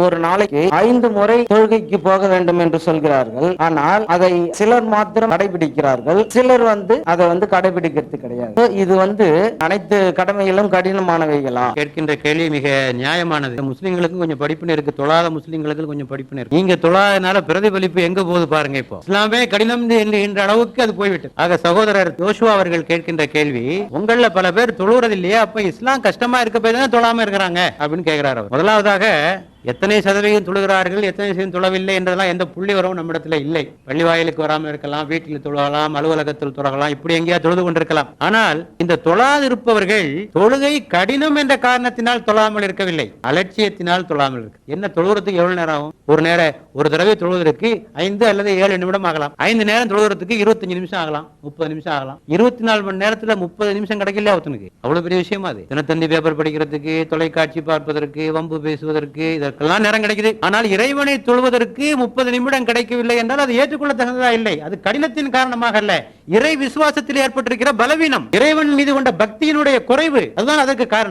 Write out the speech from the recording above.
ஒரு நாளைக்கு 5 முறை தொழுகைக்கு போக வேண்டும் என்று சொல்கிறார்கள். ஆனால் அதை சிலர் மாத்திரம் கடைபிடிக்கிறார்கள், சிலர் அதை கடைபிடிக்கிறது கிடையாது. இது அனைத்து கடமைகளும் கடினமானவைகளா? கேட்கின்ற கேள்வி மிக நியாயமானது. முஸ்லிம்களுக்கும் கொஞ்சம் படிப்பினை இருக்கு, தொழாத முஸ்லிம்களுக்கு கொஞ்சம் படிப்பினை இருக்கு. நீங்க தொழாதனால பிரதிபலிப்பு எங்க போகுது பாருங்க. இப்போ இஸ்லாமே கடினம் என்ற அளவுக்கு அது போய்விட்டு. ஆக சகோதரர் யோசுவா அவர்கள் கேட்கின்ற கேள்வி, உங்கள பல பேர் தொழுறது இல்லையா, அப்ப இஸ்லாம் கஷ்டமா இருக்க போய் தான் தொழாம இருக்கிறாங்க அப்படின்னு கேட்கிறார். முதலாவதாக எத்தனை சதவீதம் தொழுகிறார்கள், எத்தனை சதவீதம் தொழவில்லை என்றதெல்லாம் எந்த புள்ளி வரவும் நம்மிடத்துல இல்லை. பள்ளி வாயிலுக்கு வராமல் இருக்கலாம், வீட்டில் தொழலாம், அலுவலகத்தில் தொழலாம், இப்படி எங்கேயா தொழுது கொண்டிருக்கலாம். ஆனால் இந்த தொழாது இருப்பவர்கள் தொழுகை கடினம் என்ற காரணத்தினால் தொழாமல் இருக்கவில்லை, அலட்சியத்தினால் தொழாமல் இருக்கு. என்ன தொழுகிறதுக்கு எவ்வளவு நேரம் ஆகும்? ஒரு தடவை தொழுவதற்கு 5 அல்லது 7 நிமிடம் ஆகலாம். 5 நேரம் தொழுகிறதுக்கு 25 நிமிஷம் ஆகலாம், 30 நிமிஷம் ஆகலாம். 24 மணி நேரத்துல 30 நிமிஷம் கிடைக்கல ஒருத்தனுக்கு. அவ்வளவு பெரிய விஷயமா அது? தினத்தந்தி பேப்பர் படிக்கிறதுக்கு, தொலைக்காட்சி பார்ப்பதற்கு, வம்பு பேசுவதற்கு இதற்கெல்லாம் நேரம் கிடைக்குது. ஆனால் இறைவனை தொழுவதற்கு 30 நிமிடம் கிடைக்கவில்லை என்றால் அது ஏற்றுக்கொள்ள தகுந்ததா இல்லை. அது கடினத்தின் காரணமாக அல்ல, இறை விசுவாசத்தில் ஏற்பட்டிருக்கிற பலவீனம், இறைவன் மீது கொண்ட பக்தியினுடைய குறைவு, அதுதான் அதற்கு காரணம்.